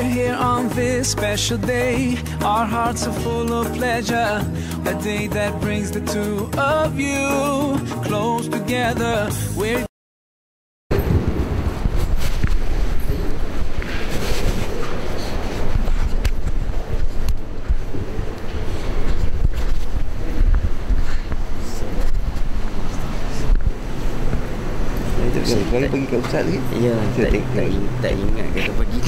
We're here on this special day. Our hearts are full of pleasure. A day that brings the two of you close together. We're Kali pergi kat Ustaz lagi? Ya, tak ingat kata pagi.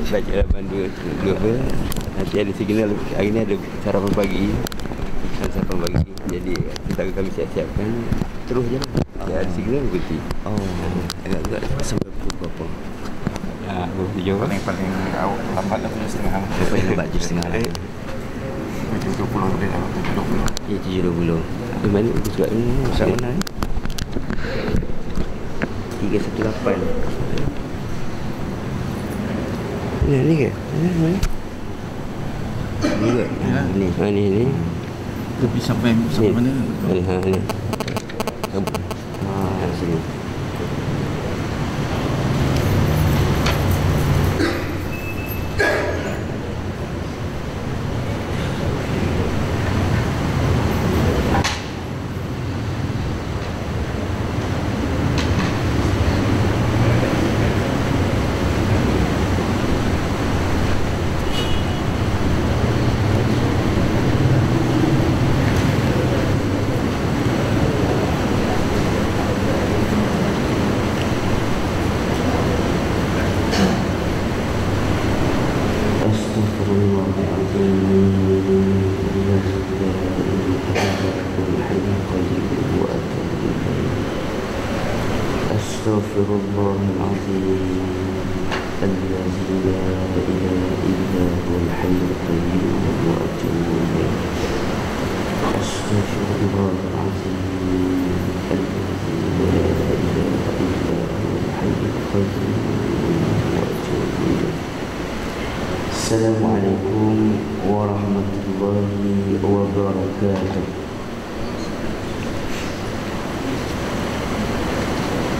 Baca laman dua apa. Nanti ada signal. Hari ni ada sarapan pagi. Sarapan pagi. Jadi kita kami siap-siapkan. Terus je lah. Ada signal berhenti. Agak-agak sampai pukul berapa? Tujuh apa? Paling lambat dah 7.30. Paling lambat 7.30. 7.20 lebih dah. 7.20. Ya, 7.20. Di mana aku surat ni? Surat mana ni? 318. Ni ke? Mana? Ni ke? Ni. Tapi sampai mana? Ni. Sini. أستغفر الله العظيم الذي لا إله إلا هو الحي القيوم وأتوب إليه أستغفر الله العظيم الذي لا إله إلا هو الحي القيوم وأتوب إليه السلام عليكم ورحمة الله وبركاته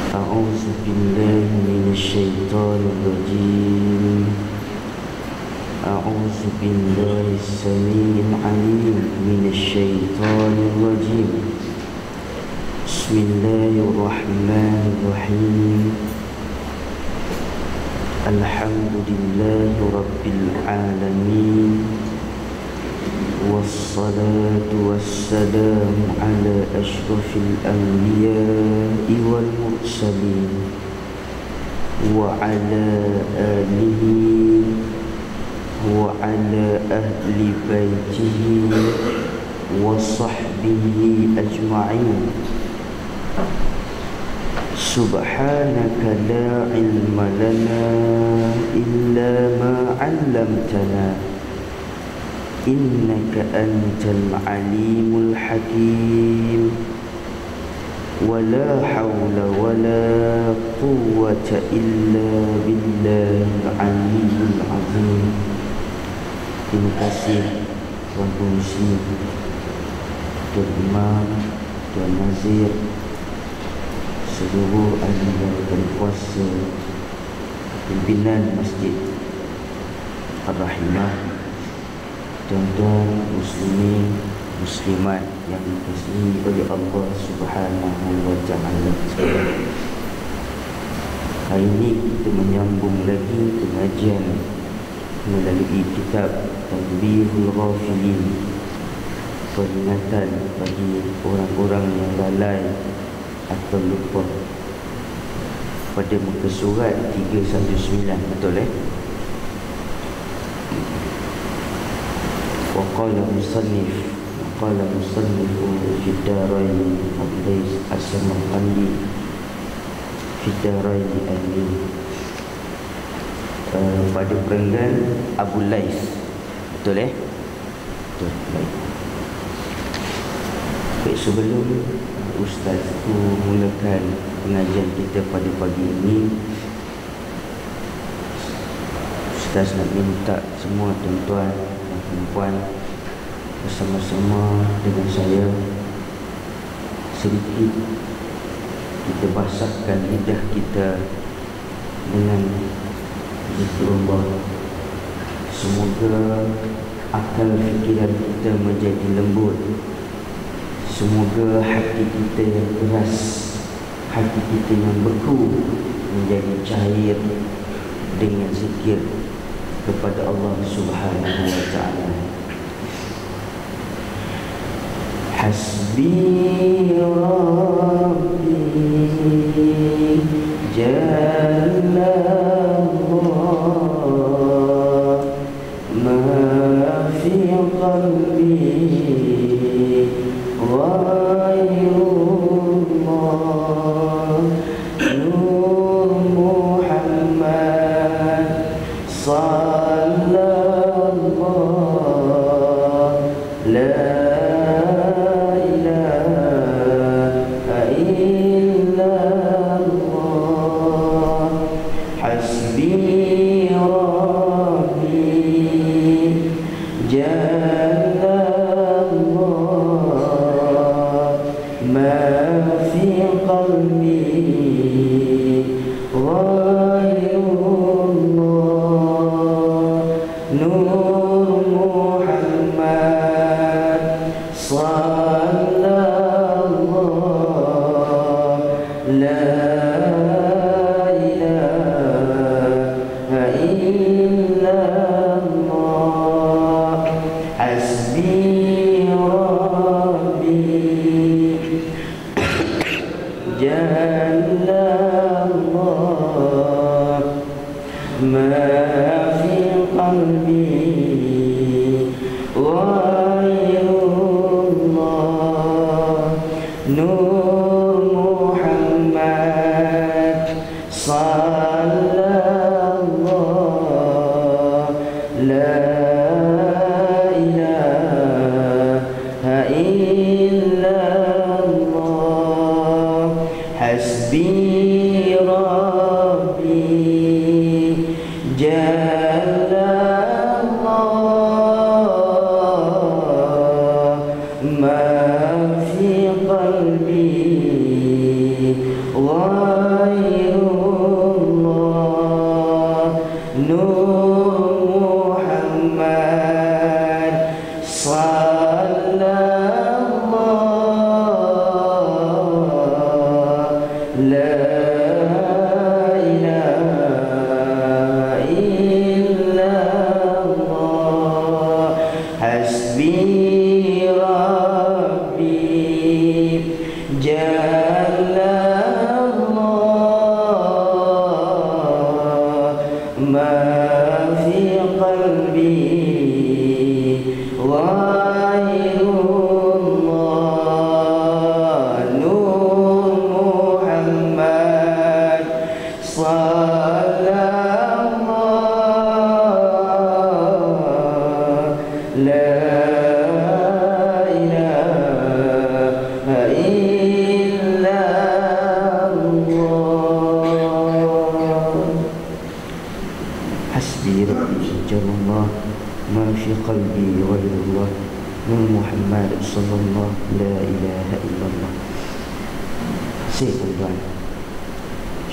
أعوذ بالله من الشيطان الرجيم أعوذ بالله السميع العليم من الشيطان الرجيم بسم الله الرحمن الرحيم الحمد لله رب العالمين والصلاة والسلام على أشرف الأنبياء والمرسلين وعلى آله وعلى أهل بيته وصحبه أجمعين سبحانك لا علم لنا إلا ما علمتنا إنك أنت العليم الحكيم ولا حول ولا قوة إلا بالله العلي العظيم. Terima kasih Tuan Pengurusi, Tuan Imam, Tuan Nazir, seluruh ahli dan kuasa pimpinan Masjid Ar-Rahimah, tuan-tuan muslimin muslimat yang dikasihi oleh Allah Subhanahu wa taala. Hari ini kita menyambung lagi pengajian melalui kitab Tanbihul Ghafilin, peringatan bagi orang-orang yang lalai atau lupa, pada muka surat 319, betul وقال مصنف في الدارين Abdais As-Samarqandi في الدارين Amin, pada perenggan Abu Lais, betul betul. Baik, sebelum Ustaz itu mulakan pengajian kita pada pagi ini, Ustaz nak minta semua tuan-tuan dan perempuan bersama-sama dengan saya sedikit kita basahkan lidah kita dengan zikrullah, Semoga akal fikiran kita menjadi lembut. Semoga hati kita yang keras, hati kita yang beku menjadi cair dengan zikir kepada Allah Subhanahu wa ta'ala. Hasbi Rabbi Jalla Allah ma fi qalbi ghayrullah Nur Muhammad sallallahu la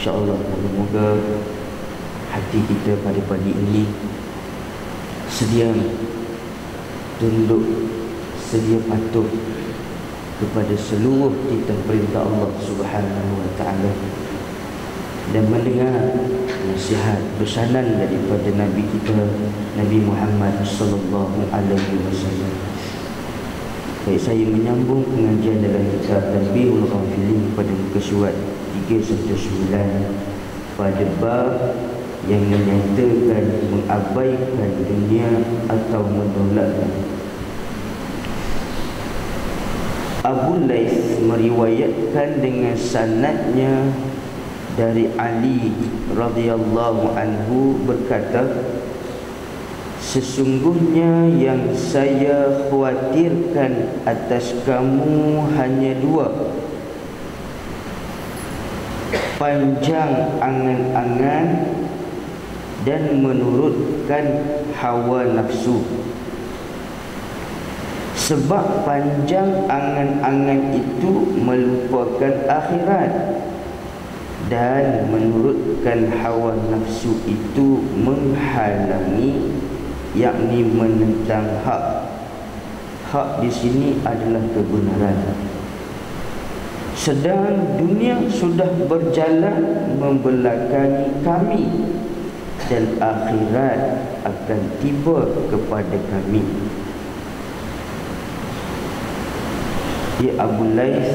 InsyaAllah moga-moga hati kita pada pagi ini sedia tunduk, sedia patuh kepada seluruh titah perintah Allah Subhanahu wa ta'ala dan mendengar nasihat pesanan daripada Nabi kita, Nabi Muhammad sallallahu alaihi wasallam. Baik, saya menyambung pengajian dalam kitab Tanbihul Ghafilin pada muka surat 3-9 pada bab yang menyatakan mengabaikan dunia atau menolaknya. Abu Laits meriwayatkan dengan sanadnya dari Ali radhiyallahu anhu berkata, sesungguhnya yang saya khawatirkan atas kamu hanya dua: panjang angan-angan dan menurutkan hawa nafsu. Sebab panjang angan-angan itu melupakan akhirat, dan menurutkan hawa nafsu itu menghalangi yakni menentang hak. Hak di sini adalah kebenaran. Sedang dunia sudah berjalan membelakangi kami, dan akhirat akan tiba kepada kami. Dia Abu Laith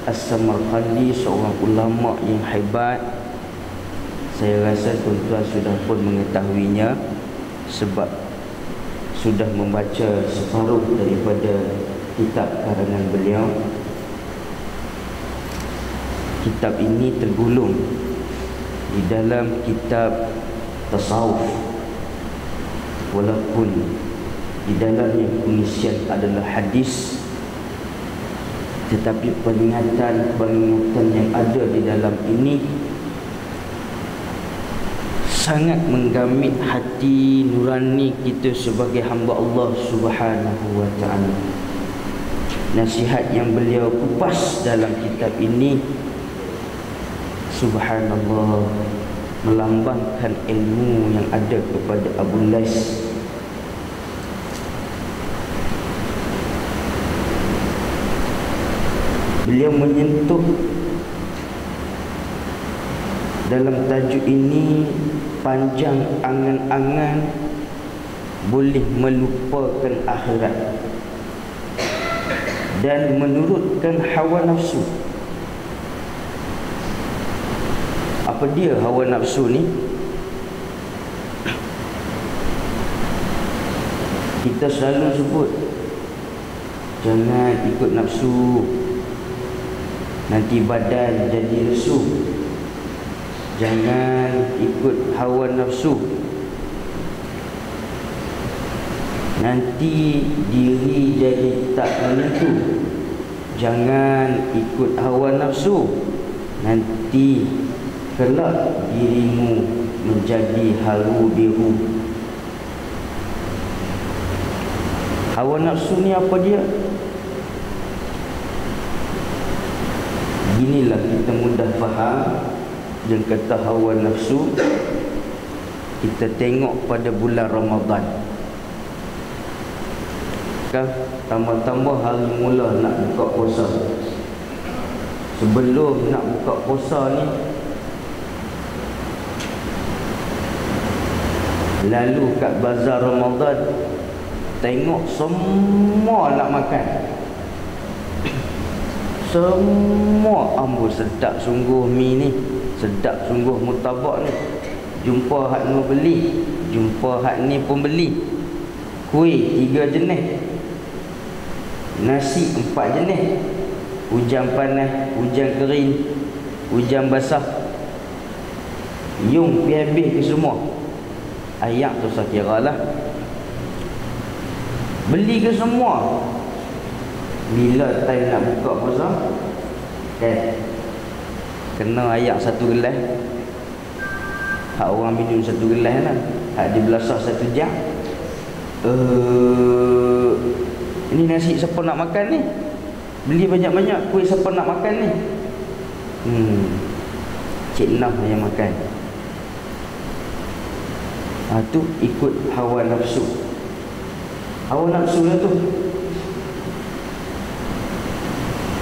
As-Samarqandi, seorang ulama yang hebat. Saya rasa tuan-tuan sudah pun mengetahuinya sebab sudah membaca separuh daripada kitab karangan beliau. Kitab ini tergolong di dalam kitab tasawuf, walaupun di dalamnya pengisian adalah hadis, tetapi peringatan yang ada di dalam ini sangat menggamit hati nurani kita sebagai hamba Allah Subhanahu wa ta'ala. Nasihat yang beliau kupas dalam kitab ini, subhanallah, melambangkan ilmu yang ada kepada Abu Laith. Beliau menyentuh dalam tajuk ini panjang angan-angan boleh melupakan akhirat dan menurutkan hawa nafsu. Apa dia hawa nafsu ni? Kita selalu sebut jangan ikut nafsu, nanti badan jadi lesu. Jangan ikut hawa nafsu, nanti diri jadi tak menentu. Jangan ikut hawa nafsu, nanti kelak dirimu menjadi haru biru. Hawa nafsu ni apa dia? Inilah kita mudah faham. Yang kata hawa nafsu, kita tengok pada bulan Ramadan kan, tambah-tambah hari mula nak buka puasa. Sebelum nak buka puasa ni, lalu kat bazar Ramadan, tengok semua nak makan. Semua ambul sedap sungguh mi ni, sedap sungguh murtabak ni. Jumpa hak ni beli, jumpa hak ni pun beli. Kuih 3 jenis, nasi 4 jenis, hujan panas, hujan kering, hujan basah, yung pergi habis ke semua. Ayak tu saya kira lah, beli ke semua. Bila time nak buka puasa, kena ayak 1 gelas. Hak orang minum 1 gelas lah, hak dia belasah 1 jam. Ini nasi siapa nak makan ni? Beli banyak-banyak, kuih siapa nak makan ni? Cik Nam yang makan. Tu ikut hawa nafsu. Hawa nafsu lah tu,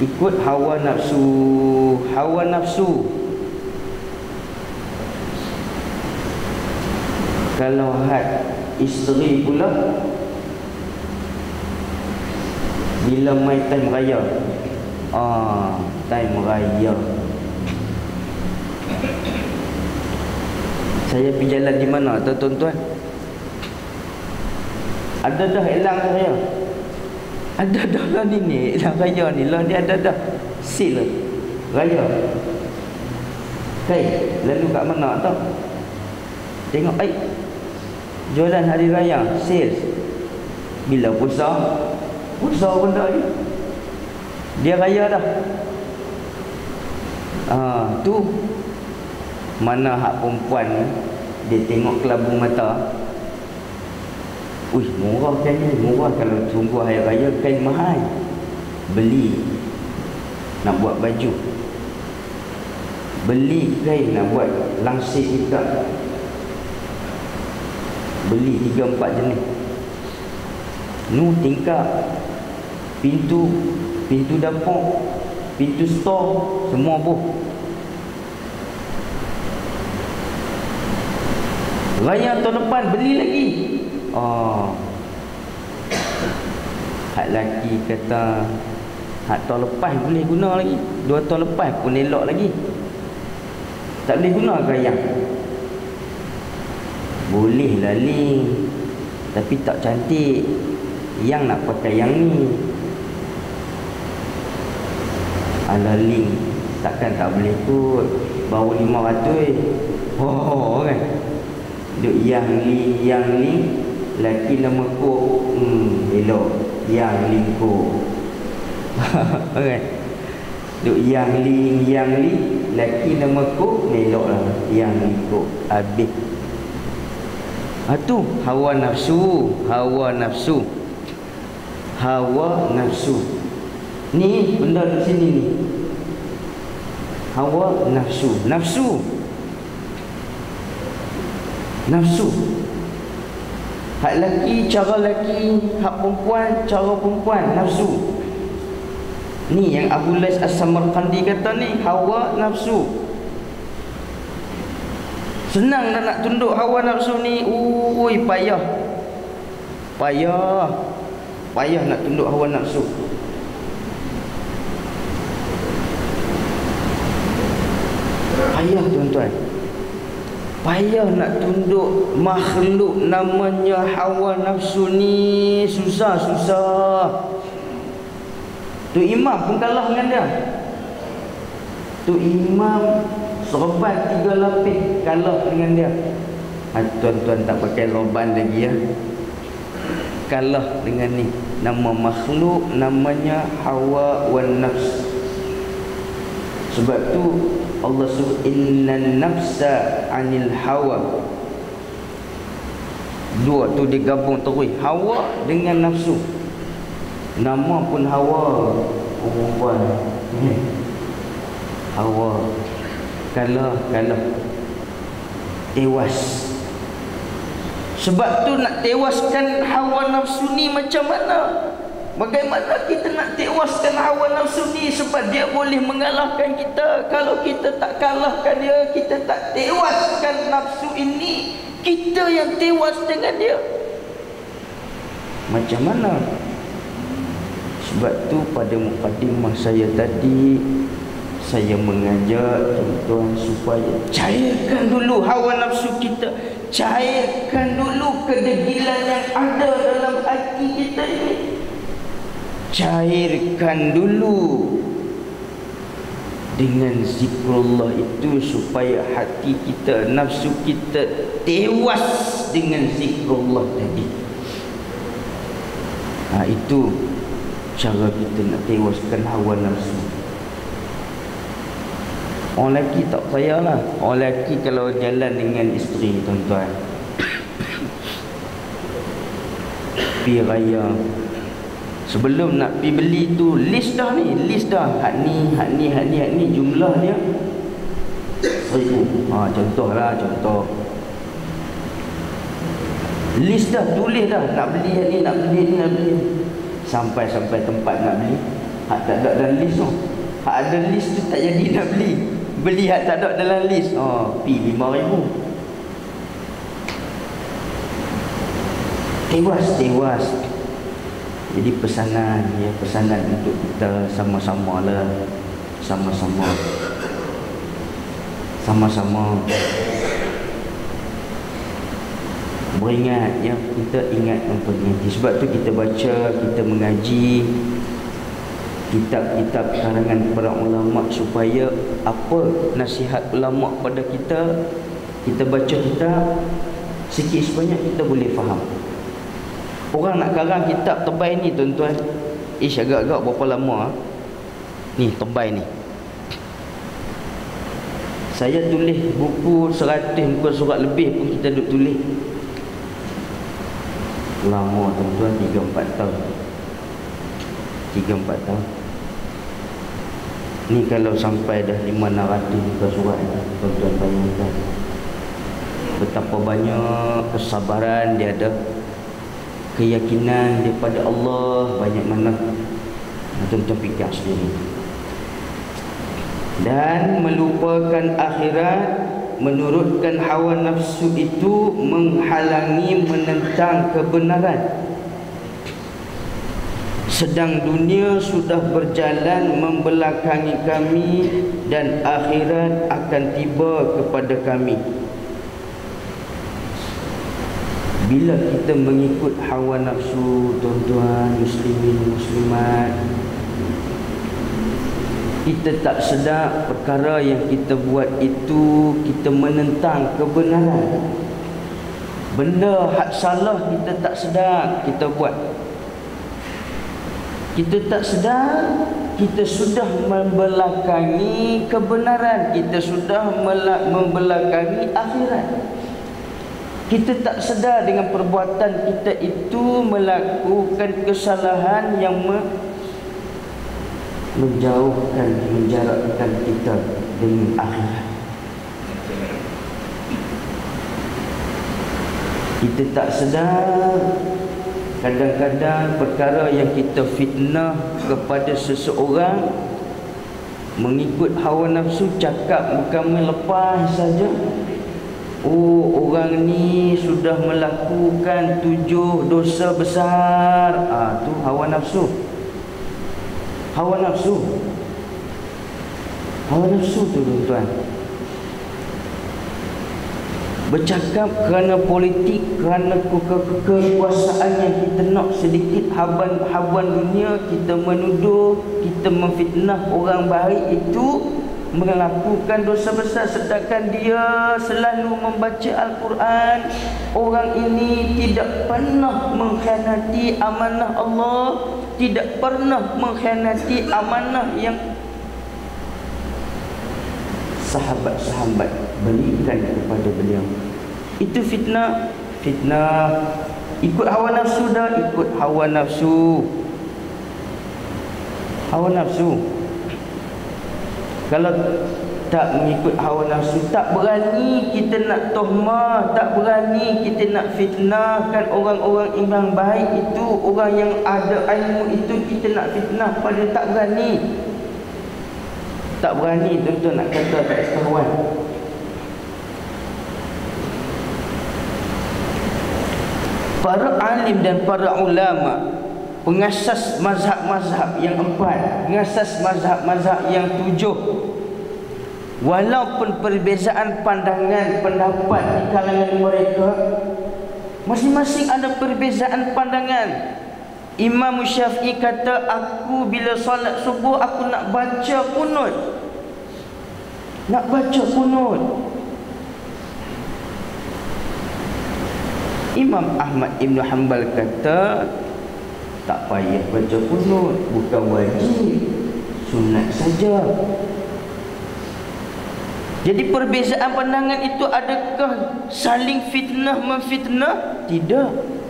ikut hawa nafsu. Hawa nafsu kalau had isteri pula, bila main time raya, time raya, saya pergi jalan di mana tuan-tuan? Ada dah elang raya, ada dah lah ni elang raya ni lah, dia ada dah sil raya. Lalu kat mana tau? Tengok jualan hari raya, sales. Bila puasa benda ni, dia raya dah. Tu mana hak perempuan dia tengok kelabu mata, murah kain ni, murah. Kalau tunggu hari raya kain mahal, beli nak buat baju, beli kain nak buat langsir ikat. Beli 3-4 jenis. Tingkap, pintu dapur, pintu store, semua pun. Raya tahun depan beli lagi. Hak laki kata hak tahun lepas boleh guna lagi, 2 tahun lepas pun elok lagi. Tak boleh guna ke yang? Boleh lah Ling, tapi tak cantik. Yang nak pakai yang ni. Alah Ling, takkan tak boleh kot. Baru 500. Kan? Duk yang Ling, laki nama kok. Elok. Yang Ling kok. Okay. Duk yang Ling, laki nama kok. Elok lah. Yang Ling kok. Habis. Tu hawa nafsu. Ni benda di sini ni. Hawa nafsu. Hak laki cara laki, hak perempuan cara perempuan, nafsu. Ni yang Abu Lais As-Samarqandi kata ni, hawa nafsu. Senang dah nak tunduk hawa nafsu ni. Payah nak tunduk hawa nafsu. Payah tuan-tuan. Payah nak tunduk makhluk namanya hawa nafsu ni. Susah. Tu imam pun kalah dengan dia. Tu imam sorban 3 lapis kalah dengan dia. Tuan-tuan tak pakai sorban lagi ya. Kalah dengan ni. Nama makhluk namanya hawa wan nafs. Sebab tu Allah suruh innan nafsa anil hawa. Dua tu digabung terus, hawa dengan nafsu. Nama pun hawa. Perempuan hawa. Kalah tewas. Sebab tu nak tewaskan hawa nafsu ni macam mana? Bagaimana kita nak tewaskan hawa nafsu ni? Sebab dia boleh mengalahkan kita. Kalau kita tak kalahkan dia, kita tak tewaskan nafsu ini, kita yang tewas dengan dia. Macam mana? Sebab tu pada mukadimah saya tadi, saya mengajak tuan-tuan supaya cairkan dulu hawa nafsu kita. Cairkan dulu kedegilan yang ada dalam hati kita ini. Cairkan dulu dengan zikrullah itu, supaya hati kita, nafsu kita tewas dengan zikrullah tadi. Itu cara kita nak tewaskan hawa nafsu. Orang lelaki tak payahlah. Orang lelaki kalau jalan dengan isteri, tuan-tuan, pergi raya, sebelum nak pergi beli tu list dah. Hak ni jumlah dia 1000. Contoh. List dah, tulis dah, nak beli hak ni, nak beli. Sampai tempat nak beli, hak tak ada dalam list tu. Hak ada list tu tak jadi nak beli. Beli hak tak ada dalam list. Pi 5,000. Tewas. Jadi pesanan untuk kita sama-sama lah. Sama-sama beringat ya, kita ingat memperingati. Sebab tu kita baca, kita mengaji kitab-kitab karangan para ulama, supaya apa nasihat ulama pada kita, kita baca kitab sikit sebanyak kita boleh faham. Orang nak karang kitab tebal ni tuan-tuan, agak-agak berapa lama ni tebal ni. Saya tulis buku 100 muka surat lebih pun kita duk tulis. Lama tuan-tuan, 3-4 tahun. Ni kalau sampai dah 500 muka surat, tuan-tuan bayangkan betapa banyak kesabaran dia ada, keyakinan daripada Allah banyak mana. Tuan-tuan fikir sendiri. Dan melupakan akhirat, menurutkan hawa nafsu itu menghalangi menentang kebenaran. Sedang dunia sudah berjalan membelakangi kami dan akhirat akan tiba kepada kami. Bila kita mengikut hawa nafsu, tuan-tuan muslimin muslimat, kita tak sedar perkara yang kita buat itu kita menentang kebenaran. Benda hak salah kita tak sedar kita buat. Kita tak sedar kita sudah membelakangi kebenaran, kita sudah membelakangi akhirat. Kita tak sedar dengan perbuatan kita itu melakukan kesalahan yang menjarakkan kita dengan akhirat. Kita tak sedar kadang-kadang perkara yang kita fitnah kepada seseorang mengikut hawa nafsu, cakap bukan melepas saja. Oh, orang ni sudah melakukan 7 dosa besar. Tu hawa nafsu. Hawa nafsu. Hawa nafsu tu tuan-tuan. Bercakap kerana politik, kerana kekuasaan yang kita nak sedikit haban dunia, kita menuduh, kita memfitnah orang baik itu melakukan dosa besar, sedangkan dia selalu membaca Al-Quran. Orang ini tidak pernah mengkhianati amanah Allah, tidak pernah mengkhianati amanah yang sahabat-sahabat berikan kepada beliau. Itu fitnah. Fitnah. Ikut hawa nafsu dah, ikut hawa nafsu. Hawa nafsu. Kalau tak mengikut hawa nafsu, tak berani kita nak tohmah, tak berani kita nak fitnahkan orang-orang iman baik itu, orang yang ada ilmu itu kita nak fitnah pada, tak berani. Tak berani tuan-tuan nak kata tak kawan. Para alim dan para ulama, pengasas mazhab-mazhab yang 4, pengasas mazhab-mazhab yang 7, walaupun perbezaan pandangan pendapat di kalangan mereka, masing-masing ada perbezaan pandangan. Imam Syafi'i kata, aku bila solat subuh aku nak baca kunut. Nak baca kunut. Imam Ahmad Ibn Hanbal kata, tak payah baca kunut, bukan wajib, sunat saja. Jadi perbezaan pandangan itu adakah saling fitnah memfitnah? Tidak.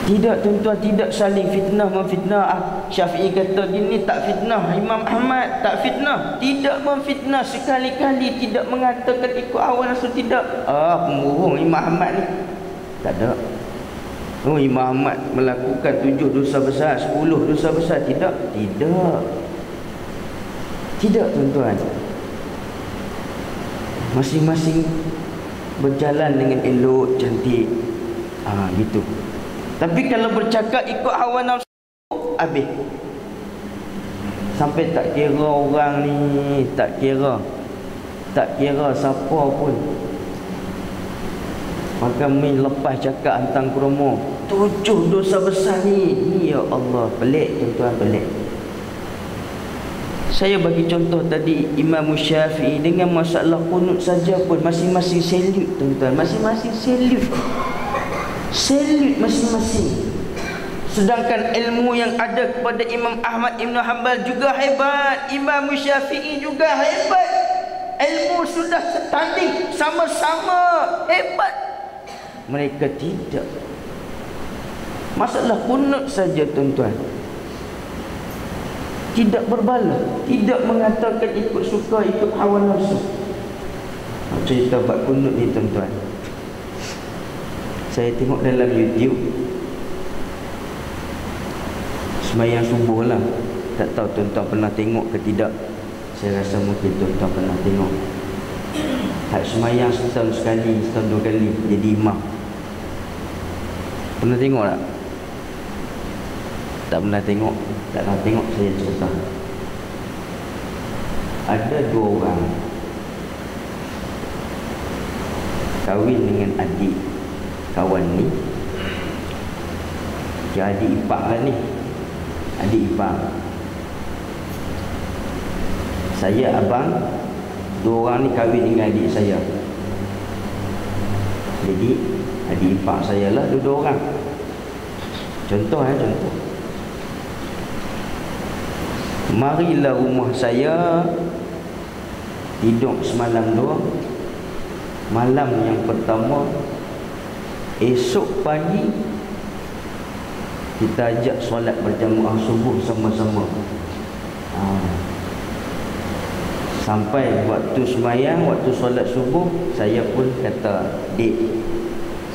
Tidak tuan-tuan, tidak saling fitnah memfitnah. Syafi'i kata gini, tak fitnah. Imam Ahmad tak fitnah, tidak memfitnah, sekali-kali tidak mengatakan ikut hawa nafsu, tidak. Pembohong Imam Ahmad ni. Tak ada. Oh, Imam Ahmad melakukan 7 dosa besar, 10 dosa besar, tidak. Tidak. Tidak tuan-tuan. Masing-masing berjalan dengan elok, cantik. Gitu. Tapi kalau bercakap ikut hawa nafsu, habis. Sampai tak kira orang ni, tak kira siapa pun. Maka main lepas cakap hantang kromo 7 dosa besar ni. Ya Allah, pelik tuan-tuan, pelik. Saya bagi contoh tadi Imam Syafi'i dengan masalah kunut saja pun masing-masing salute tuan-tuan, masing-masing salute. Salute masing-masing. Sedangkan ilmu yang ada kepada Imam Ahmad Ibn Hanbal juga hebat, Imam Syafi'i juga hebat. Ilmu sudah setanding, sama-sama hebat. Mereka tidak. Masalah kunut saja tuan-tuan, tidak berbala, tidak mengatakan ikut suka, ikut hawa nafsu. Cerita bab kunut ni tuan-tuan, saya tengok dalam YouTube sembahyang subuh lah. Tak tahu tuan-tuan pernah tengok ke tidak. Saya rasa mungkin tuan-tuan pernah tengok. Hak sembahyang setahun sekali, setahun 2 kali jadi imam. Pernah tengok tak? Tak pernah tengok. Tak pernah tengok, saya cerita. Ada 2 orang kahwin dengan adik kawan ni. Dia adik ipar lah ni. Adik ipar. Saya abang, 2 orang ni kahwin dengan adik saya. Jadi adik ipar saya lah 2 orang. Contoh contoh. Marilah rumah saya, tidur semalam 2. Malam yang pertama, esok pagi kita ajak solat berjamaah subuh sama-sama. Sampai waktu sembahyang, waktu solat subuh, saya pun kata, "Dek,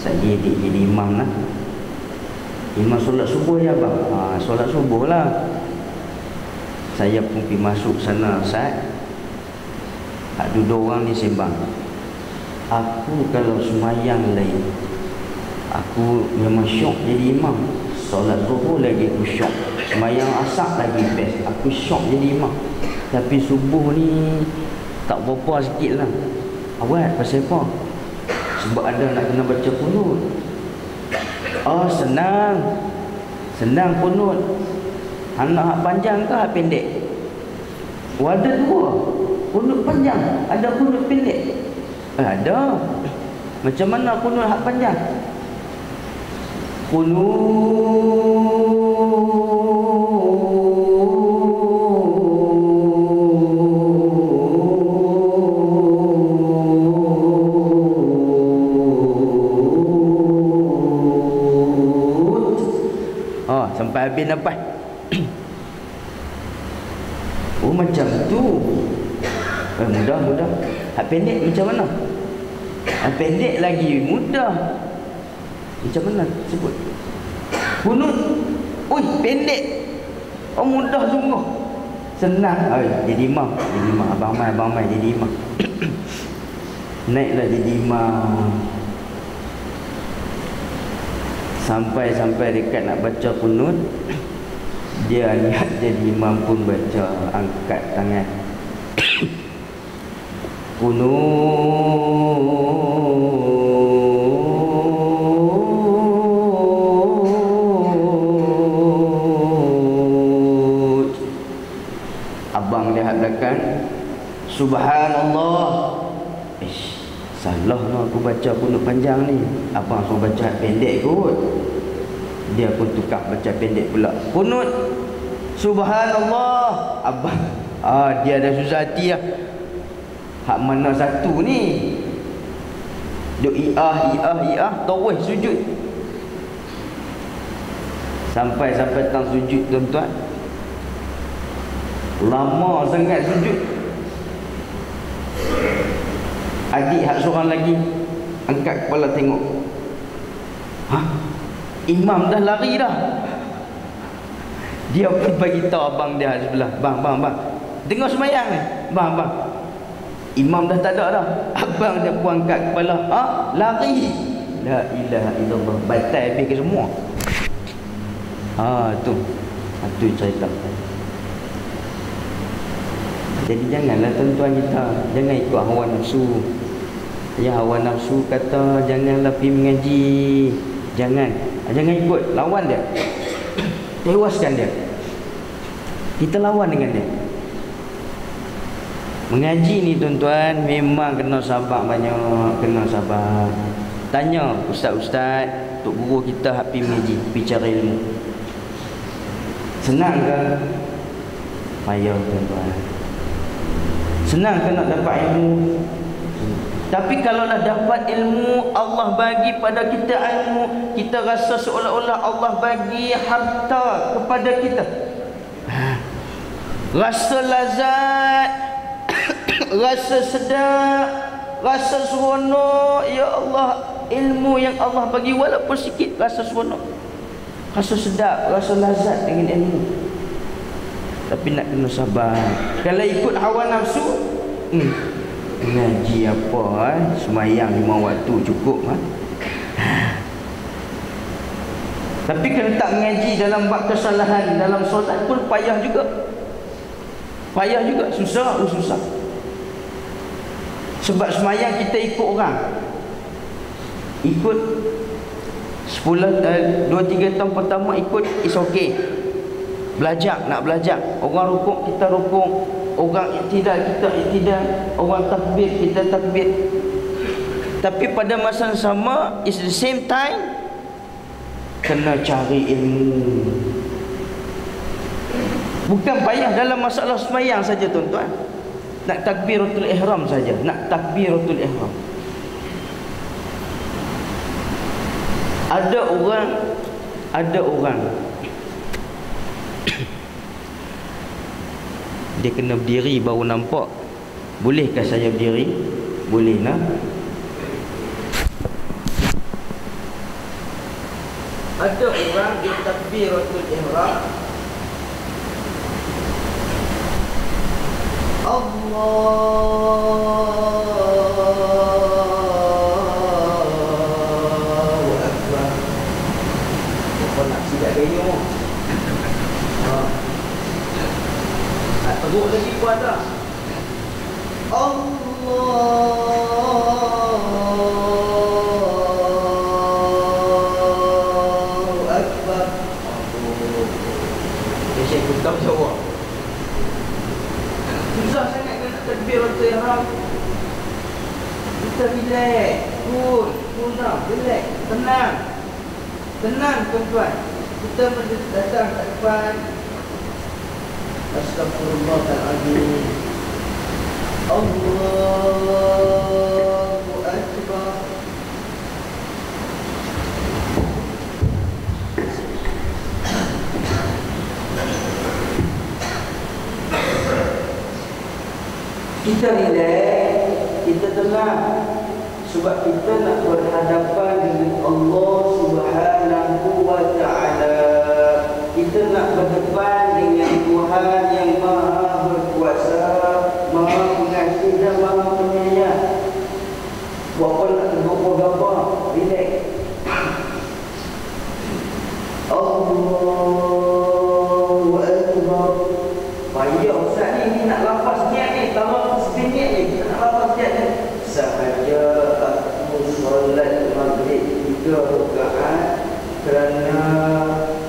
saya dek jadi imam lah. Imam solat subuh ya bang?" Solat subuh lah. Saya pun pergi masuk sana saat ada 2 orang ni sembang. Aku kalau sembahyang lain, aku memang syok jadi imam. Solat zuhur lagi aku syok, sembahyang asar lagi best, aku syok jadi imam. Tapi subuh ni tak berapa sikit lah. Awak pasal apa? Sebab ada nak kena baca kunut. Oh senang. Senang kunut. Anak hak panjang ke hak pendek? Ada 2. Kunut panjang, ada kunut pendek. Ada. Macam mana kunut hak panjang? Sampai habis nafas. Oh macam tu. Mudah. Hak pendek macam mana? Hak pendek lagi mudah. Macam mana sebut? Kunut. Oi, pendek. Oh mudah sungguh. Senang. Jadi imam. Abang Mai jadi imam. Naiklah jadi imam. Sampai dekat nak baca kunut, dia niat jadi imam pun baca, angkat tangan. Kunut. Abang dia hak belakang, subhanallah. Salah lah aku baca kunut panjang ni. Abang suruh baca pendek kot. Dia pun tukar baca pendek pula. Kunut subhanallah. Abang dia dah susah hati lah. Hak mana satu ni? Duk i'ah tawih sujud. Sampai tang sujud tuan-tuan. Lama sangat sujud. Adik hak seorang lagi angkat kepala tengok. Imam dah lari dah. Dia pun bagi tahu abang dia sebelah, Bang. Dengar sembahyang ni. Bang. Imam dah tak ada dah. Abang dia pun angkat kepala. Lari. La ilaha illallah. Batal habis ke semua. Tu cerita. Jadi janganlah tuan-tuan kita, jangan ikut hawa nafsu. Ya, hawa nafsu kata janganlah pergi mengaji. Jangan ikut, lawan dia. Tewaskan dia. Kita lawan dengan dia. Mengaji ni tuan-tuan memang kena sabar banyak, kena sabar. Tanya ustaz-ustaz, tok guru kita hak pergi mengaji, pergi cari ilmu. Senang ke? Payah tuan-tuan. Senang ke nak dapat ilmu? Tapi kalau dah dapat ilmu, Allah bagi pada kita ilmu, kita rasa seolah-olah Allah bagi harta kepada kita. Rasa lazat, rasa sedap, rasa seronok. Ya Allah, ilmu yang Allah bagi walaupun sikit, rasa seronok, rasa sedap, rasa lazat dengan ilmu. Tapi nak kena sabar. Kalau ikut hawa nafsu, ngaji apa, semayang 5 waktu cukup. Tapi kalau tak mengaji dalam bab kesalahan dalam solat pun payah juga. Payah juga, susah. Sebab semayang kita ikut orang. Ikut 2-3 tahun pertama ikut, is okay. Belajar, nak belajar. Orang rukuk, kita rukuk. Orang iktidal, kita iktidal. Orang takbir, kita takbir. Tapi pada masa yang sama, is the same time, kena cari ilmu. Bukan payah dalam masalah semayang saja tuan-tuan. Nak takbiratul ihram saja. Nak takbiratul ihram. Ada orang dia kena berdiri baru nampak. Bolehkah saya berdiri? Boleh nak. Ada orang dia takbiratul ihram, Allahu Akbar. Apa nak sidak gaya? Nak teruk lagi pun ada. Allahu Akbar. Dia pun tak jawab. Susah sangat kan nak takbiratul ihram. Kita relax, cool down, relax, tenang tuan-tuan. Kita datang kat depan. Astagfirullahaladzim. Allahu Akbar. Kita relax, kita tenang. Sebab kita nak berhadapan dengan Allah Subhanahu wa ta'ala. Kita nak berdepan dengan Tuhan yang Maha Berkuasa, Maha Pengasih dan Maha Penyayang. Buat apa nak tegur gambar? Relax. Allahu Akbar. Payah Ustaz ni nak lafaz niat ni. Kalau sebenarnya ni kita nak lafaz niat ni. Sahaja aku solat maghrib 3 rakaat kerana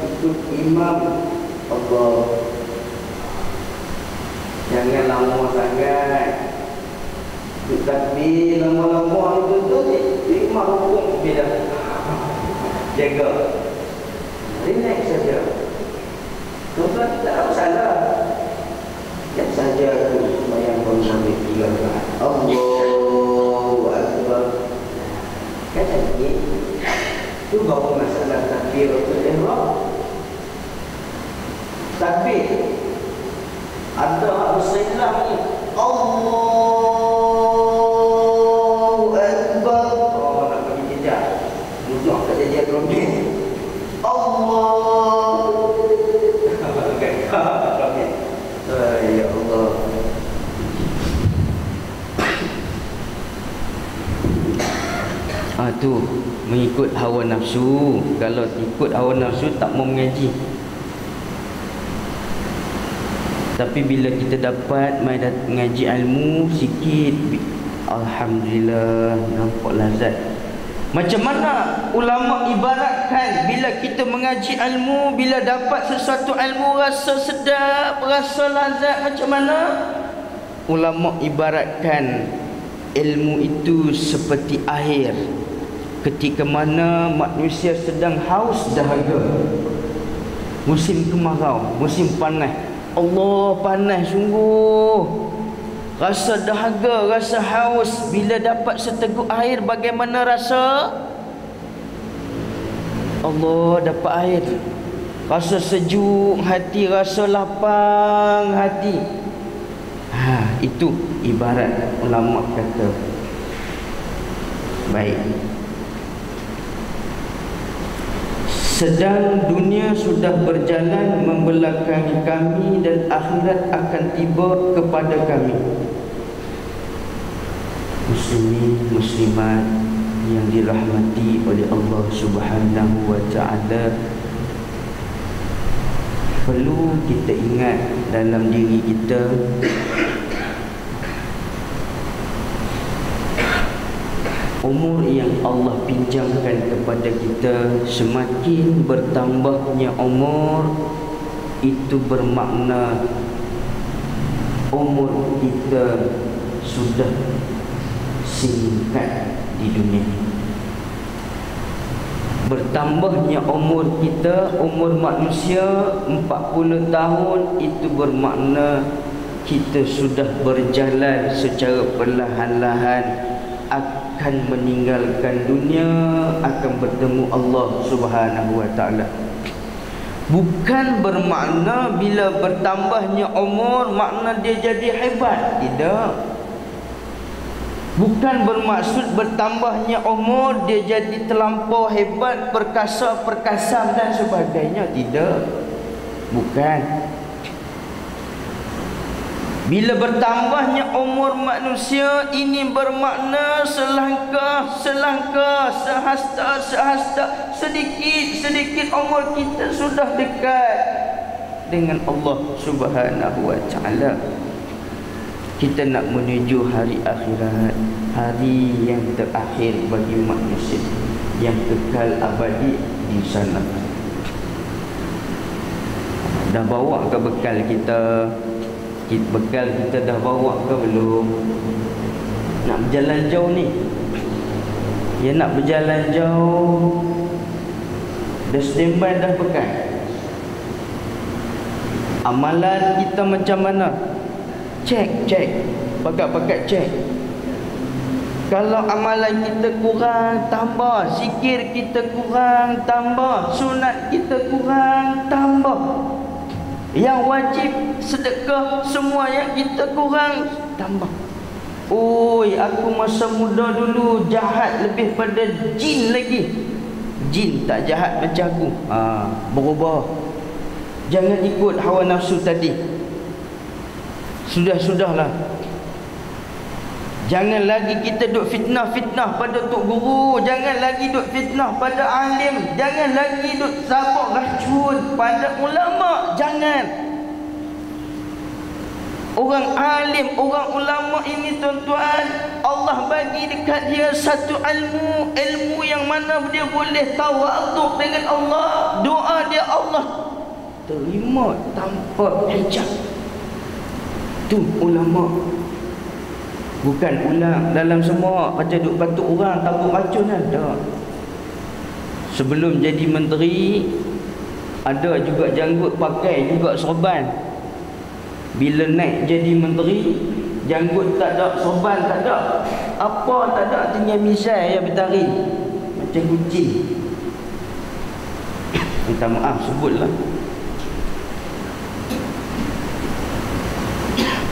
ikut imam. Allah, jangan lama sangat. Takbir lama-lama itu imam hukum bila jaga. Relax saja. Tuan-tuan tak ada salah. Yang saja tu sembahyang maghrib 3 rakaat. Allahu Akbar. Kan cantik. Itu bawa masalah takbiratul ihram. Takbir ada bersalah ni. Allahu Akbar. Oh, nak bagi jejak. Mudah tak jejak drone. Allah. Ya Allah. Tu mengikut hawa nafsu. Kalau ikut hawa nafsu tak mau mengaji. Tapi bila kita dapat mengaji ilmu sikit, alhamdulillah, nampak lazat. Macam mana ulama ibaratkan bila kita mengaji ilmu, bila dapat sesuatu ilmu rasa sedap, rasa lazat macam mana? Ulama ibaratkan ilmu itu seperti air. Ketika mana manusia sedang haus dahaga, musim kemarau, musim panas, Allah panas sungguh, rasa dahaga, rasa haus. Bila dapat seteguk air, bagaimana rasa? Allah, dapat air, rasa sejuk hati, rasa lapang hati. Itu ibarat ulama kata Baik. Sedang dunia sudah berjalan membelakangi kami dan akhirat akan tiba kepada kami. Muslimin muslimat yang dirahmati oleh Allah Subhanahu wa taala, perlu kita ingat dalam diri kita umur yang Allah pinjamkan kepada kita, semakin bertambahnya umur itu bermakna umur kita sudah singkat di dunia. Bertambahnya umur kita, umur manusia 40 tahun, itu bermakna kita sudah berjalan secara perlahan-lahan akan meninggalkan dunia, akan bertemu Allah Subhanahu wa taala. Bukan bermakna bila bertambahnya umur makna dia jadi hebat, tidak. Bukan bermaksud bertambahnya umur dia jadi terlampau hebat, perkasa, perkasam dan sebagainya, tidak. Bukan. Bila bertambahnya umur manusia, ini bermakna selangkah, sehasta, sedikit umur kita sudah dekat dengan Allah Subhanahu wa taala. Kita nak menuju hari akhirat, hari yang terakhir bagi manusia, yang kekal abadi di sana. Dah bawa ke bekal kita? Bekal kita dah bawa ke belum? Nak berjalan jauh ni, ya nak berjalan jauh, dah standby dah bekal. Amalan kita macam mana? Cek, pakat cek. Kalau amalan kita kurang, tambah. Zikir kita kurang, tambah. Sunat kita kurang, tambah. Yang wajib, sedekah, semua yang kita kurang, tambah. Oi, aku masa muda dulu jahat lebih pada jin lagi. Jin tak jahat macam aku. Berubah. Jangan ikut hawa nafsu tadi. Sudahlah. Jangan lagi kita duk fitnah pada tok guru, jangan lagi duk fitnah pada alim, jangan lagi duk sabak racun pada ulama, jangan. Orang alim, orang ulama ini tuan-tuan, Allah bagi dekat dia satu ilmu yang mana dia boleh tawaduk dengan Allah. Doa dia Allah terima tanpa hijab. Tu ulama. Bukan ulang dalam semua macam duk batuk orang, takut racun kan? Tak. Sebelum jadi menteri, ada juga janggut pakai juga sorban. Bila naik jadi menteri, janggut tak ada, sorban tak ada, apa tak ada, tinggal misai yang bertari macam kucing. Minta maaf sebutlah,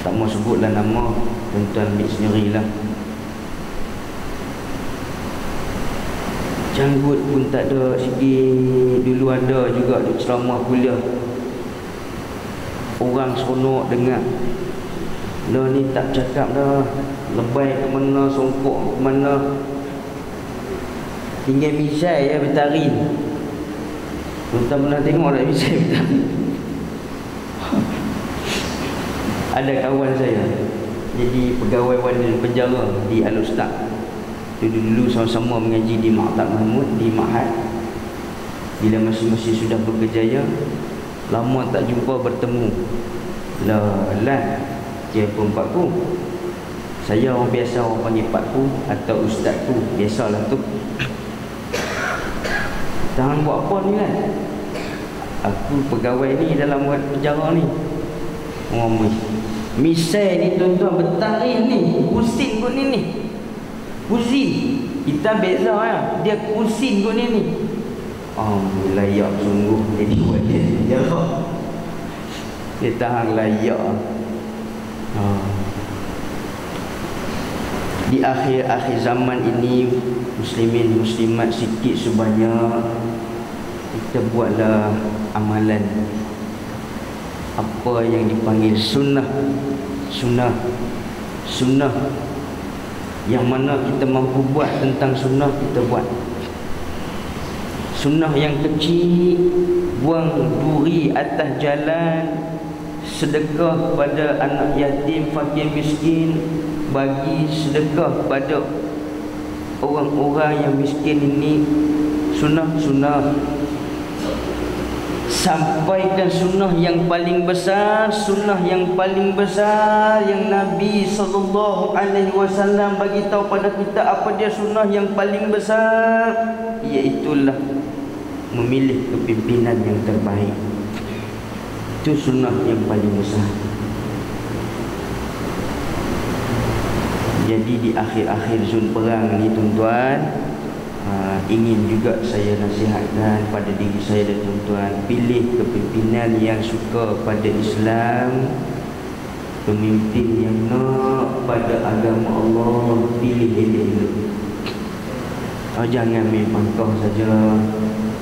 tak mau sebutlah nama, tuan-tuan ambil sendirilah. Janggut pun tak ada sikit. Dulu ada juga duk ceramah kuliah, orang seronok dengar. Dah ni tak cakap dah, lebay ke mana, songkok ke mana, tinggal misai ya bertari. Tuan-tuan pernah tengok tak misai bertari? Ada kawan saya jadi pegawai warden penjara di Al-Ustaz. Dulu sama-sama mengaji di Maktab Mahmud, di Ma'had. Bila masing-masing sudah berkejaya, lama tak jumpa bertemu. Lah, siapa pakku? Saya orang biasa, orang panggil pakku atau ustazku, biasalah tu. Tangan buat apa ni kan? Aku pegawai ni dalam penjara ni. Ngomong misai ni tuan-tuan, bertarikh ni, pusing kot ni. Pusing. Kita beza ya. Dia pusing kot ni. Layak sungguh jadi buat dia penjara. Dia tahan layak. Di akhir-akhir zaman ini, muslimin muslimat sikit sebanyak kita buatlah amalan apa yang dipanggil sunnah. Sunnah yang mana kita mampu buat tentang sunnah, kita buat. Sunnah yang kecil, buang duri atas jalan, sedekah pada anak yatim, fakir miskin, bagi sedekah pada orang-orang yang miskin ini. Sunnah. Sampaikan sunnah yang paling besar, yang Nabi SAW bagi tahu pada kita apa dia sunnah yang paling besar, iaitulah memilih kepimpinan yang terbaik. Itu sunnah yang paling besar. Jadi di akhir-akhir zon perang ni tuan-tuan, ingin juga saya nasihatkan pada diri saya dan tuan-tuan, pilih kepimpinan yang suka pada Islam, pemimpin yang nak pada agama Allah. Pilih elok-elok. Jangan main pangkah saja.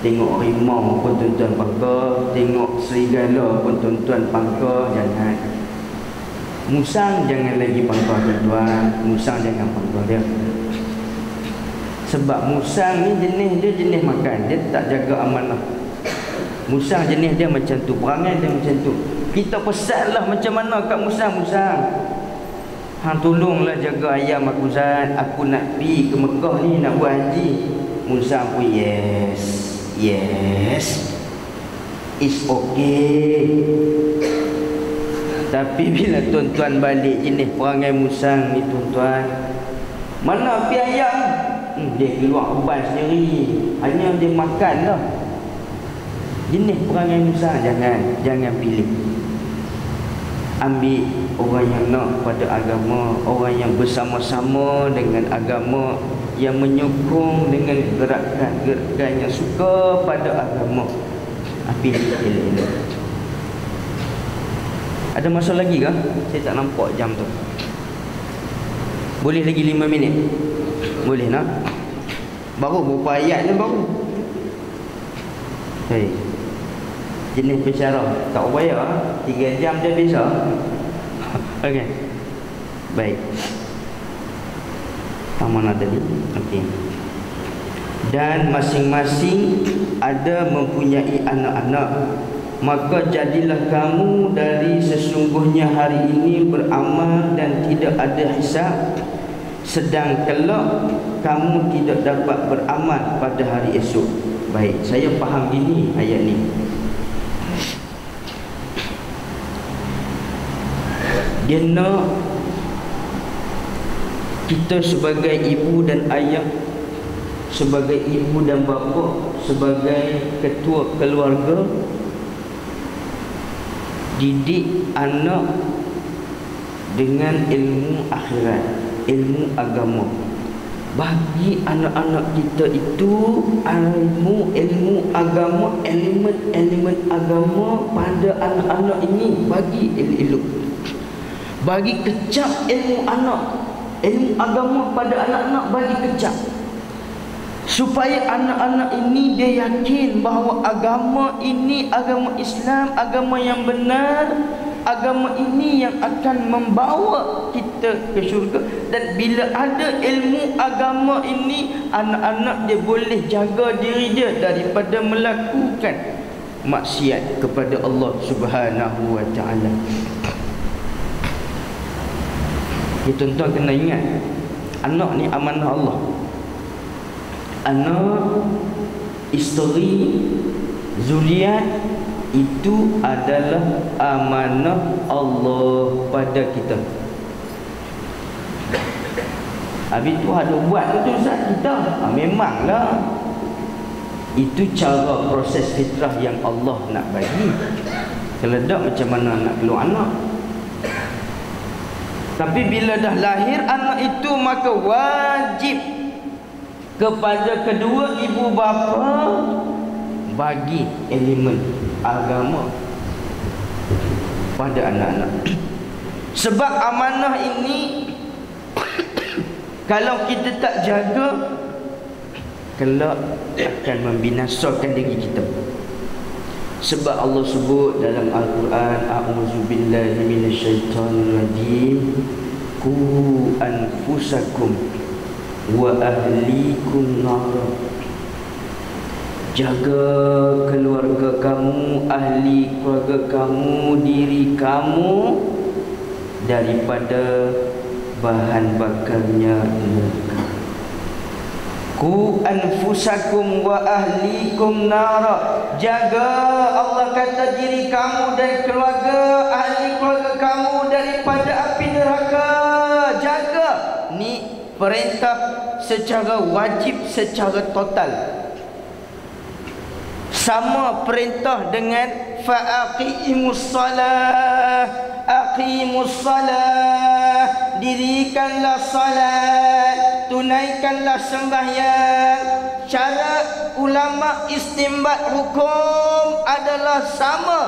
Tengok rimau pun tuan-tuan pangkah, tengok serigala pun tuan-tuan pangkah. Jangan. Musang jangan lagi pangkah tuan-tuan. Musang jangan pangkah dia. Sebab musang ni jenis makan, dia tak jaga amanah. Musang jenis dia macam tu, perangai dia macam tu. Kita pesanlah macam mana kat musang. Hang tolonglah jaga ayam aku Zat, aku nak pergi ke Mekah ni, nak buat haji. Musang pun yes, it's okay. Tapi bila tuan-tuan balik jenis perangai musang ni tuan-tuan, mana api ayam? Dia keluar uban sendiri, hanya dia makan lah. Jenis perangai musang jangan pilih. Ambil orang yang nak pada agama, orang yang bersama-sama dengan agama, yang menyokong dengan gerakan yang suka pada agama. Pilih elok-elok. Ada masa lagi ke? Saya tak nampak jam tu. Boleh lagi 5 minit? Boleh nak? Baru berapa ayat ni baru. Jenis pensyarah tak payah 3 jam dah bisa. Okey. Baik. Mana tadi? Okey. Dan masing-masing ada mempunyai anak-anak, maka jadilah kamu dari sesungguhnya hari ini beramal dan tidak ada hisab, sedang kelak kamu tidak dapat beramal pada hari esok. Baik, saya faham gini ayat ni. Dia nak kita sebagai ibu dan ayah, sebagai ibu dan bapa, sebagai ketua keluarga, didik anak dengan ilmu akhirat, ilmu agama. Bagi anak-anak kita itu ilmu agama, elemen agama pada anak-anak ini bagi elok. Bagi kecap ilmu agama pada anak-anak, bagi kecap. Supaya anak-anak ini dia yakin bahawa agama ini agama Islam, agama yang benar, agama ini yang akan membawa kita ke syurga. Dan bila ada ilmu agama ini, anak-anak dia boleh jaga diri dia daripada melakukan maksiat kepada Allah Subhanahu wa ta'ala. Tuan-tuan kena ingat, anak ni amanah Allah. Anak, isteri, zuriat itu adalah amanah Allah pada kita. Habis tu ada buat tu Ustaz kita. Memanglah itu cara proses fitrah yang Allah nak bagi. Kalau tak macam mana nak keluar anak? Tapi bila dah lahir anak itu, maka wajib kepada kedua ibu bapa bagi elemen agama pada anak-anak. Sebab amanah ini Kalau kita tak jaga, kelak akan membinasakan diri kita. Sebab Allah sebut dalam Al-Quran, a'udzubillahi minasyaitonirrajim, qu anfusakum wa ahlikum nar. Jaga keluarga kamu, ahli keluarga kamu, diri kamu daripada bahan bakarnya neraka. Ku anfusakum wa ahlikum nara. Jaga, Allah kata, diri kamu dan keluarga, ahli keluarga kamu daripada api neraka. Jaga. Ni perintah secara wajib, secara total. Sama perintah dengan fa'aqimus salah, aqimus salah, dirikanlah salat, tunaikanlah sembahyang. Cara ulama istinbat hukum adalah sama,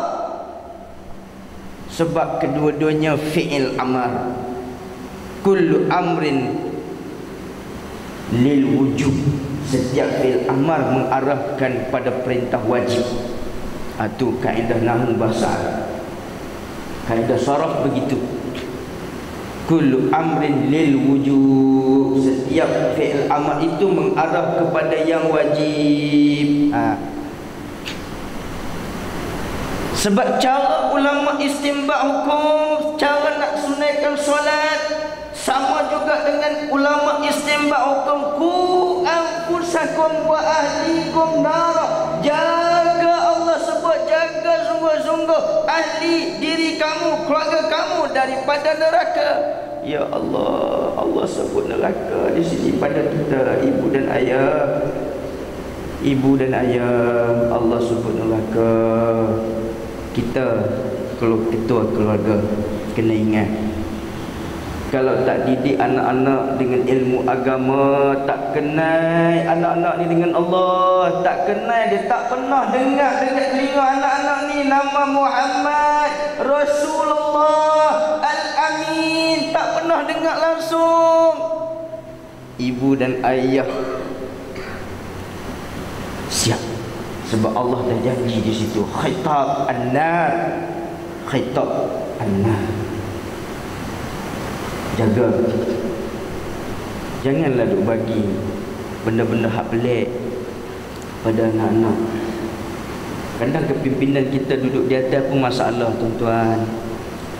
sebab kedua-duanya fi'il amar. Kullu amrin lil wujub. Setiap fi'il amar mengarahkan pada perintah wajib. Itu kaedah nahwu bahasa Arab. Kaedah saraf begitu. Kullu amrin lil wujub. Setiap fi'il amar itu mengarah kepada yang wajib. Sebab cara ulama istinbat hukum, cara nak sunaikan solat, sama juga dengan ulama istinbat hukum. Ku anfusakum wa ahlikum nar. Jaga, Allah sebut jaga sungguh-sungguh ahli, diri kamu, keluarga kamu daripada neraka. Ya Allah, Allah sebut neraka di sini pada kita, ibu dan ayah. Ibu dan ayah, Allah sebut neraka. Kita kalau ketua keluarga kena ingat, kalau tak didik anak-anak dengan ilmu agama, tak kenal anak-anak ni dengan Allah, tak kenal, dia tak pernah dengar dengan telinga anak-anak ni nama Muhammad Rasulullah Al-Amin, tak pernah dengar langsung. Ibu dan ayah siap, sebab Allah dah janji di situ, khitab an-nar, khitab an-nar. Jaga. Janganlah duk bagi benda-benda hak pelik pada anak-anak. Kadang kepimpinan kita duduk di atas pun masalah, tuan-tuan.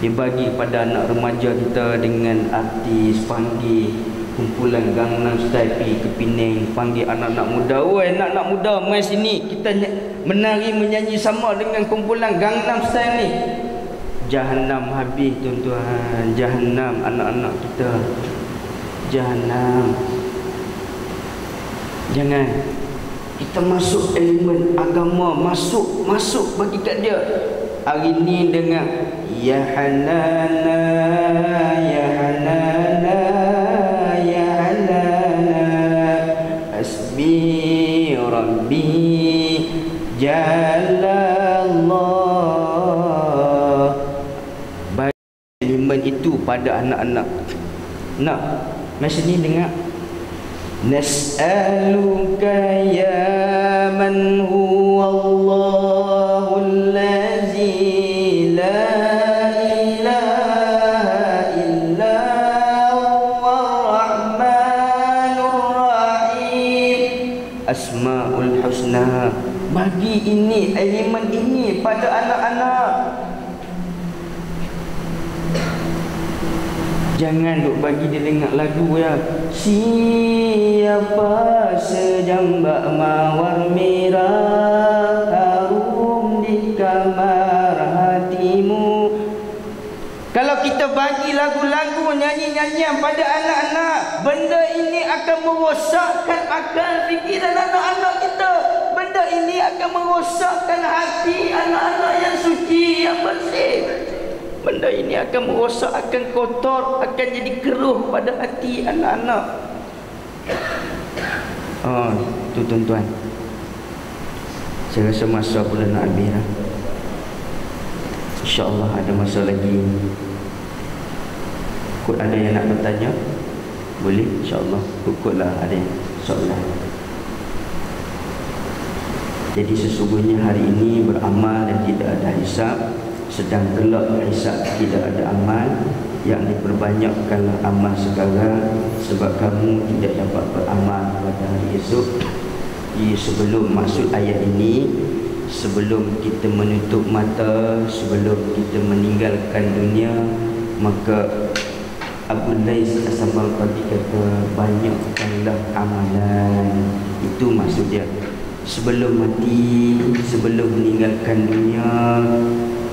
Dia bagi pada anak remaja kita dengan artis, panggil kumpulan Gangnam Style pergi ke Penang, panggil anak-anak muda. Oi, anak-anak muda, mai sini, kita menari menyanyi sama dengan kumpulan Gangnam Style ni. Jahannam habis, tuan-tuan. Jahannam anak-anak kita. Jahannam. Jangan. Kita masuk elemen agama, masuk bagi kat dia. Hari ni dengar ya Hanana, ya Hanana, ya Hanana, hasbi rabbi jalallah. Itu pada anak-anak. Nak masa ni dengar nas'aluka ya man huwa Allahul ladzi la ilaha illa huwa rahmanur rahim, asmaul husna. Bagi ini, elemen ini pada anak-anak. Jangan duk bagi dia dengar lagu ya. Siapa sejambak mawar merah harum di kamar hatimu. Kalau kita bagi lagu-lagu, nyanyi-nyanyian pada anak-anak, benda ini akan merosakkan akal fikiran anak-anak kita. Benda ini akan merosakkan hati anak-anak yang suci, yang bersih. Benda ini akan merosak, akan kotor, akan jadi keruh pada hati anak-anak. Tu tuan-tuan, saya rasa masa pun dah nak habis lah. InsyaAllah ada masa lagi. Kot ada yang nak bertanya, Boleh insya-Allah, ikutlah ada soalan. Jadi sesungguhnya hari ini beramal dan tidak ada hisab, sedang gelap hisab tidak ada amal, yang diperbanyakkanlah amal sekarang sebab kamu tidak dapat beramal pada hari esok. Jadi sebelum masuk ayat ini, sebelum kita menutup mata, sebelum kita meninggalkan dunia, maka Abu Lais As-Samarqandi kata banyakkanlah amalan. Itu maksud dia. Sebelum mati, sebelum meninggalkan dunia,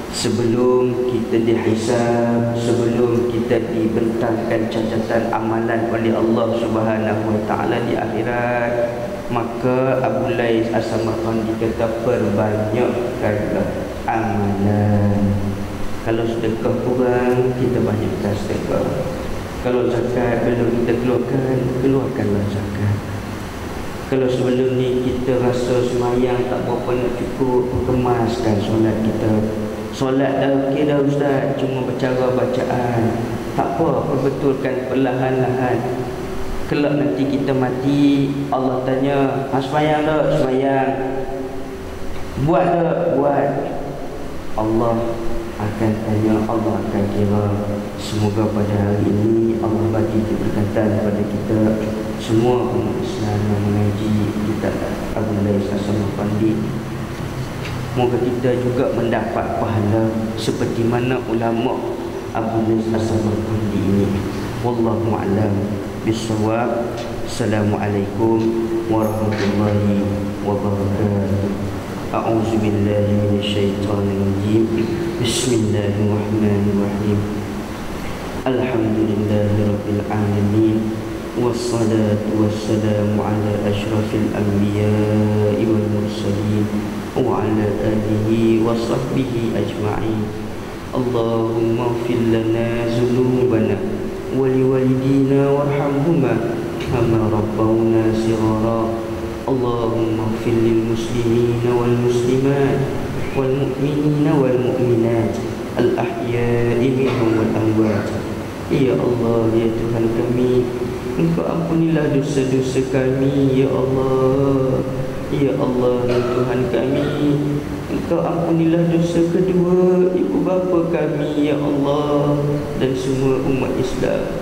sebelum kita dihisab, sebelum kita dibentangkan catatan amalan oleh Allah Subhanahu wa taala di akhirat, maka Abu Lais As-Samarqandi kata perbanyakkanlah amalan. Kalau sedekah kurang, kita banyakkan sedekah. Kalau zakat belum kita keluarkan, keluarkanlah zakat. Kalau sebelum ni kita rasa semayang tak berapa nak cukup, kemaskan solat kita. Solat dah okey dah ustaz, cuma bercara bacaan. Tak apa, perbetulkan perlahan-lahan. Kelak nanti kita mati, Allah tanya, semayang tak? Semayang. Buat tak? Buat. Allah akan tanya, Allah akan kira. Semoga pada hari ini Allah bagi keberkatan kepada kita semua umat Islam yang mengaji kitab Abu Lais As-Samarqandi. Moga kita juga mendapat pahala seperti mana ulama Abu Lais As-Samarqandi ini. Wallahu a'lam bissawab. Assalamualaikum warahmatullahi wabarakatuh. A'udzu billahi minasyaitonir rajim. Bismillahirrahmanirrahim. Alhamdulillahirabbil alamin. Wassalatu wassalamu ala asyrafil anbiya'i wal mursalin wa ala alihi wa sahbihi ajma'in. Allahumma ighfir lana dhunubana wa liwalidina warhamhuma kama rabbawna shighara. Allahumma ighfir lil muslimina wal muslimat wal mu'minina wal mu'minat al ahya'i minhum wal amwat. Ya Allah, ya Tuhan kami, Engkau ampunilah dosa-dosa kami, ya Allah. Ya Allah, ya Tuhan kami, Engkau ampunilah dosa kedua ibu bapa kami, ya Allah, dan semua umat Islam.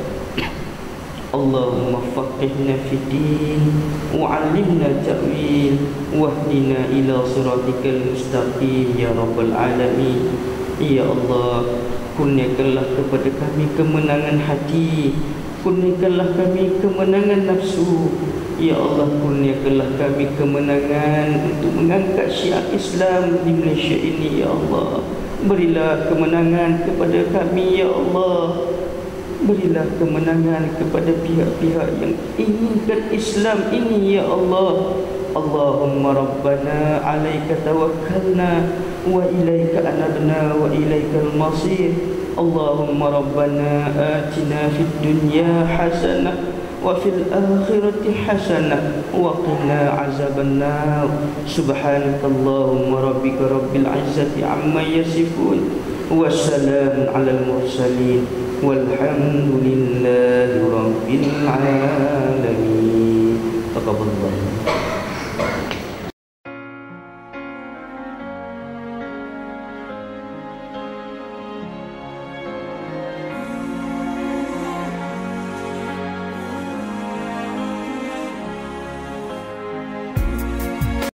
Allahumma faqihna fid din wa 'allimna ta'wil wahdina ila siratikal mustaqim ya rabbal alamin. Ya Allah, kurniakanlah kepada kami kemenangan hati, kurniakanlah kami kemenangan nafsu. Ya Allah, kurniakanlah kami kemenangan untuk mengangkat syiar Islam di Malaysia ini, ya Allah. Berilah kemenangan kepada kami, ya Allah. Berilah kemenangan kepada pihak-pihak yang inginkan Islam ini, ya Allah. Allahumma rabbana alaika tawakkalna wa ilaika anabna wa ilaikal masir. Allahumma rabbana atina fid dunya hasanah wa fil akhirati hasanah wa qina azaban nar. Subhanakallahumma rabbika rabbil izzati amma yasifun wa salamun alal mursalin walhamdulillahi rabbil alamin. Taqabbalallahu.